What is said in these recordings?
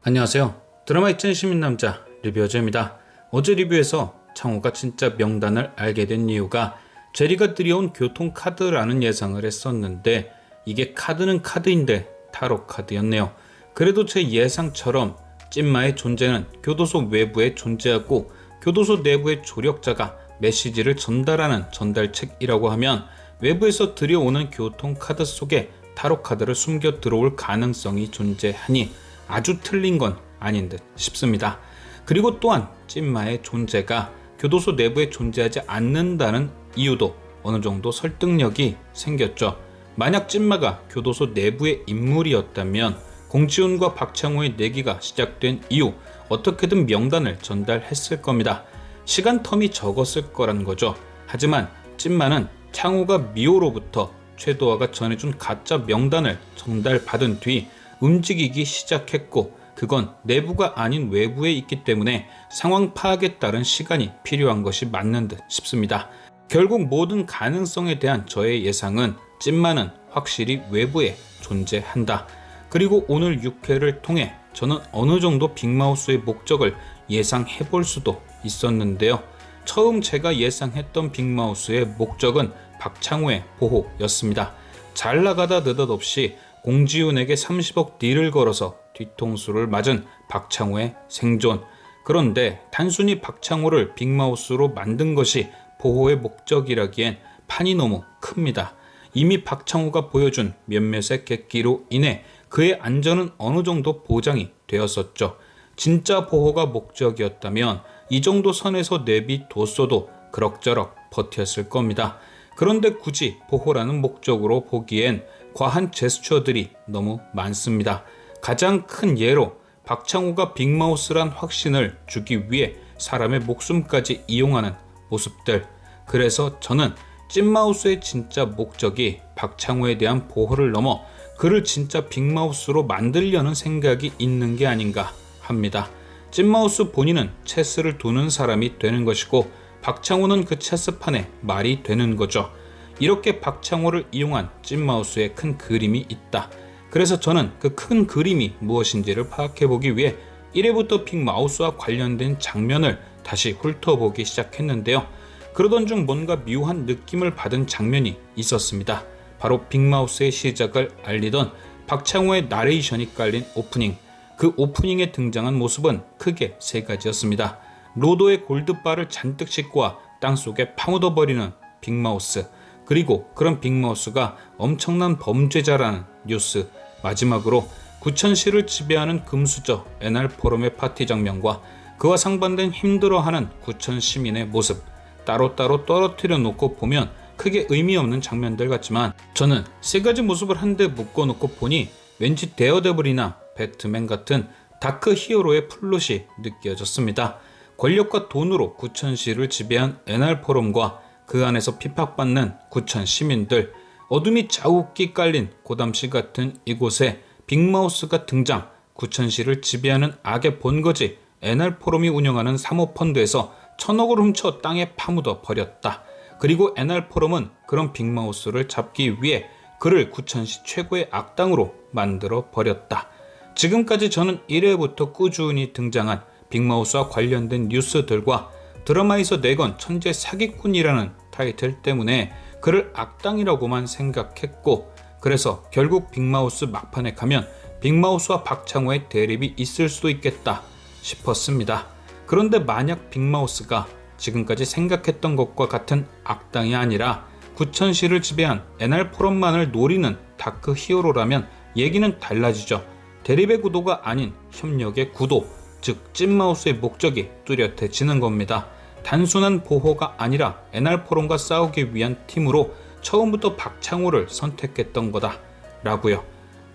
안녕하세요. 드라마 있잖 시민남자 리뷰어즈입니다. 어제 리뷰에서 창호가 진짜 명단을 알게 된 이유가 제리가 들여온 교통카드라는 예상을 했었는데 이게 카드는 카드인데 타로 카드였네요. 그래도 제 예상처럼 찐마의 존재는 교도소 외부에 존재하고 교도소 내부의 조력자가 메시지를 전달하는 전달책이라고 하면 외부에서 들여오는 교통카드 속에 타로 카드를 숨겨 들어올 가능성이 존재하니 아주 틀린 건 아닌 듯 싶습니다. 그리고 또한 찐마의 존재가 교도소 내부에 존재하지 않는다는 이유도 어느 정도 설득력이 생겼죠. 만약 찐마가 교도소 내부의 인물이었다면 공지훈과 박창호의 내기가 시작된 이후 어떻게든 명단을 전달했을 겁니다. 시간 텀이 적었을 거란 거죠. 하지만 찐마는 창호가 미호로부터 최도하가 전해준 가짜 명단을 전달받은 뒤 움직이기 시작했고 그건 내부가 아닌 외부에 있기 때문에 상황 파악에 따른 시간이 필요한 것이 맞는 듯 싶습니다. 결국 모든 가능성에 대한 저의 예상은 찐마는 확실히 외부에 존재한다. 그리고 오늘 6회를 통해 저는 어느 정도 빅마우스의 목적을 예상해 볼 수도 있었는데요. 처음 제가 예상했던 빅마우스의 목적은 박창호의 보호였습니다. 잘 나가다 느닷없이 공지훈에게 30억 딜을 걸어서 뒤통수를 맞은 박창호의 생존. 그런데 단순히 박창호를 빅마우스로 만든 것이 보호의 목적이라기엔 판이 너무 큽니다. 이미 박창호가 보여준 몇몇의 객기로 인해 그의 안전은 어느 정도 보장이 되었었죠. 진짜 보호가 목적이었다면 이 정도 선에서 내비뒀어도 그럭저럭 버텼을 겁니다. 그런데 굳이 보호라는 목적으로 보기엔 과한 제스처들이 너무 많습니다. 가장 큰 예로 박창호가 빅마우스란 확신을 주기 위해 사람의 목숨까지 이용하는 모습들. 그래서 저는 찐마우스의 진짜 목적이 박창호에 대한 보호를 넘어 그를 진짜 빅마우스로 만들려는 생각이 있는 게 아닌가 합니다. 찐마우스 본인은 체스를 두는 사람이 되는 것이고 박창호는 그 체스판에 말이 되는 거죠. 이렇게 박창호를 이용한 찐마우스의 큰 그림이 있다. 그래서 저는 그 큰 그림이 무엇인지를 파악해보기 위해 1회부터 빅마우스와 관련된 장면을 다시 훑어보기 시작했는데요. 그러던 중 뭔가 묘한 느낌을 받은 장면이 있었습니다. 바로 빅마우스의 시작을 알리던 박창호의 나레이션이 깔린 오프닝. 그 오프닝에 등장한 모습은 크게 세 가지였습니다. 로도의 골드바를 잔뜩 싣고 와 땅속에 파묻어버리는 빅마우스, 그리고 그런 빅마우스가 엄청난 범죄자라는 뉴스, 마지막으로 구천시를 지배하는 금수저 NR포럼의 파티 장면과 그와 상반된 힘들어하는 구천 시민의 모습, 따로따로 떨어뜨려 놓고 보면 크게 의미 없는 장면들 같지만 저는 세 가지 모습을 한데 묶어놓고 보니 왠지 데어데블이나 배트맨 같은 다크 히어로의 플롯이 느껴졌습니다. 권력과 돈으로 구천시를 지배한 NR포럼과 그 안에서 핍박받는 구천 시민들, 어둠이 자욱기 깔린 고담시 같은 이곳에 빅마우스가 등장, 구천시를 지배하는 악의 본거지 NR포럼이 운영하는 사모펀드에서 1000억을 훔쳐 땅에 파묻어 버렸다. 그리고 NR포럼은 그런 빅마우스를 잡기 위해 그를 구천시 최고의 악당으로 만들어 버렸다. 지금까지 저는 1회부터 꾸준히 등장한 빅마우스와 관련된 뉴스들과 드라마에서 내건 천재 사기꾼이라는 타이틀 때문에 그를 악당이라고만 생각했고, 그래서 결국 빅마우스 막판에 가면 빅마우스와 박창호의 대립이 있을 수도 있겠다 싶었습니다. 그런데 만약 빅마우스가 지금까지 생각했던 것과 같은 악당이 아니라 구천시를 지배한 NR포럼만을 노리는 다크 히어로라면 얘기는 달라지죠. 대립의 구도가 아닌 협력의 구도, 즉 찐마우스의 목적이 뚜렷해지는 겁니다. 단순한 보호가 아니라 NR포럼과 싸우기 위한 팀으로 처음부터 박창호를 선택했던 거다 라고요.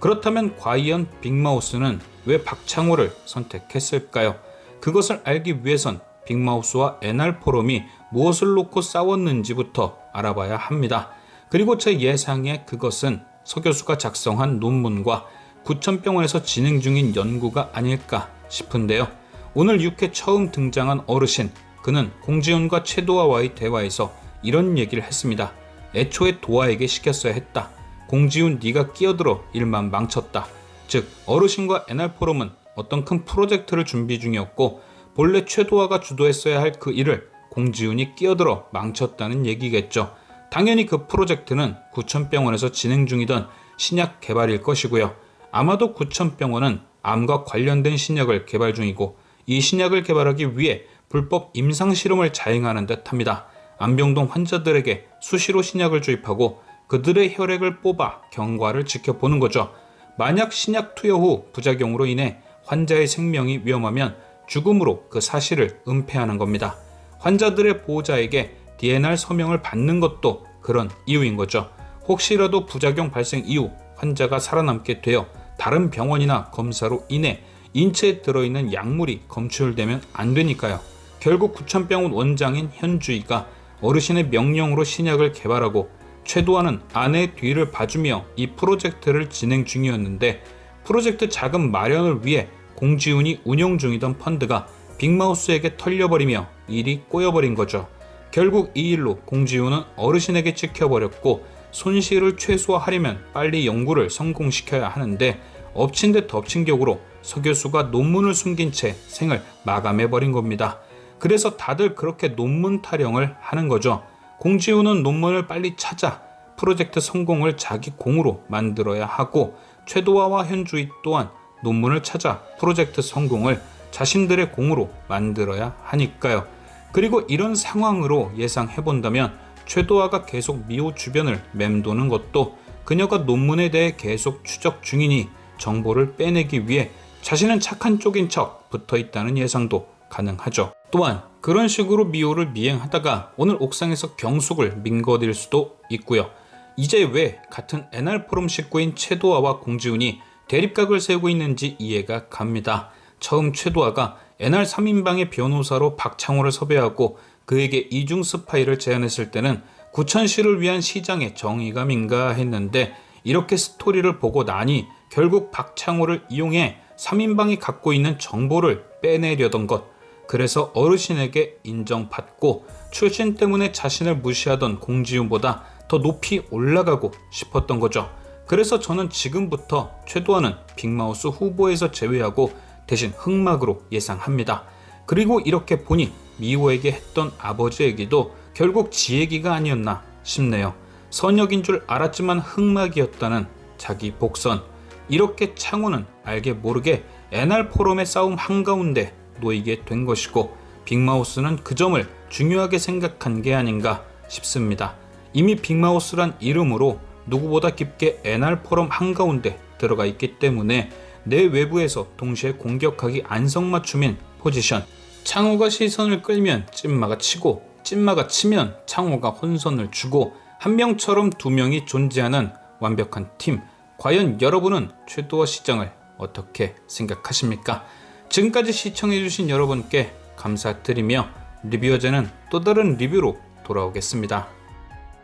그렇다면 과연 빅마우스는 왜 박창호를 선택했을까요? 그것을 알기 위해선 빅마우스와 NR포럼이 무엇을 놓고 싸웠는지부터 알아봐야 합니다. 그리고 제 예상에 그것은 서 교수가 작성한 논문과 구천병원에서 진행 중인 연구가 아닐까 싶은데요. 오늘 6회 처음 등장한 어르신, 그는 공지훈과 최도하와의 대화에서 이런 얘기를 했습니다. 애초에 도하에게 시켰어야 했다. 공지훈 네가 끼어들어 일만 망쳤다. 즉 어르신과 NR포럼은 어떤 큰 프로젝트를 준비 중이었고 본래 최도화가 주도했어야 할 그 일을 공지훈이 끼어들어 망쳤다는 얘기겠죠. 당연히 그 프로젝트는 구천병원에서 진행 중이던 신약 개발일 것이고요. 아마도 구천병원은 암과 관련된 신약을 개발 중이고 이 신약을 개발하기 위해 불법 임상실험을 자행하는 듯합니다. 암병동 환자들에게 수시로 신약을 주입하고 그들의 혈액을 뽑아 경과를 지켜보는 거죠. 만약 신약 투여 후 부작용으로 인해 환자의 생명이 위험하면 죽음으로 그 사실을 은폐하는 겁니다. 환자들의 보호자에게 DNR 서명을 받는 것도 그런 이유인 거죠. 혹시라도 부작용 발생 이후 환자가 살아남게 되어 다른 병원이나 검사로 인해 인체에 들어있는 약물이 검출되면 안 되니까요. 결국 구천병원 원장인 현주의가 어르신의 명령으로 신약을 개발하고 최도화는 아내의 뒤를 봐주며 이 프로젝트를 진행 중이었는데 프로젝트 자금 마련을 위해 공지훈이 운영 중이던 펀드가 빅마우스에게 털려버리며 일이 꼬여버린 거죠. 결국 이 일로 공지훈은 어르신에게 찍혀버렸고 손실을 최소화하려면 빨리 연구를 성공시켜야 하는데 엎친 데 덮친 격으로 서 교수가 논문을 숨긴 채 생을 마감해버린 겁니다. 그래서 다들 그렇게 논문 타령을 하는 거죠. 공지훈은 논문을 빨리 찾아 프로젝트 성공을 자기 공으로 만들어야 하고 최도화와 현주의 또한 논문을 찾아 프로젝트 성공을 자신들의 공으로 만들어야 하니까요. 그리고 이런 상황으로 예상해본다면 최도화가 계속 미호 주변을 맴도는 것도 그녀가 논문에 대해 계속 추적 중이니 정보를 빼내기 위해 자신은 착한 쪽인 척 붙어있다는 예상도 가능하죠. 또한 그런 식으로 미호를 미행하다가 오늘 옥상에서 경숙을 민거릴 수도 있고요. 이제 왜 같은 NR포럼 식구인 최도화와 공지훈이 대립각을 세우고 있는지 이해가 갑니다. 처음 최도화가 NR 3인방의 변호사로 박창호를 섭외하고 그에게 이중 스파이를 제안했을 때는 구천시를 위한 시장의 정의감인가 했는데 이렇게 스토리를 보고 나니 결국 박창호를 이용해 3인방이 갖고 있는 정보를 빼내려던 것, 그래서 어르신에게 인정받고 출신 때문에 자신을 무시하던 공지훈보다 더 높이 올라가고 싶었던 거죠. 그래서 저는 지금부터 최도화는 빅마우스 후보에서 제외하고 대신 흑막으로 예상합니다. 그리고 이렇게 보니 미호에게 했던 아버지 얘기도 결국 지 얘기가 아니었나 싶네요. 선역인 줄 알았지만 흑막이었다는 자기 복선. 이렇게 창호는 알게 모르게 NR포럼의 싸움 한가운데 놓이게 된 것이고 빅마우스는 그 점을 중요하게 생각한 게 아닌가 싶습니다. 이미 빅마우스란 이름으로 누구보다 깊게 NR포럼 한가운데 들어가 있기 때문에 내 외부에서 동시에 공격하기 안성맞춤인 포지션. 창호가 시선을 끌면 찐마가 치고 찐마가 치면 창호가 혼선을 주고 한 명처럼 두 명이 존재하는 완벽한 팀. 과연 여러분은 최도화 시장을 어떻게 생각하십니까? 지금까지 시청해주신 여러분께 감사드리며 리뷰어제는 또 다른 리뷰로 돌아오겠습니다.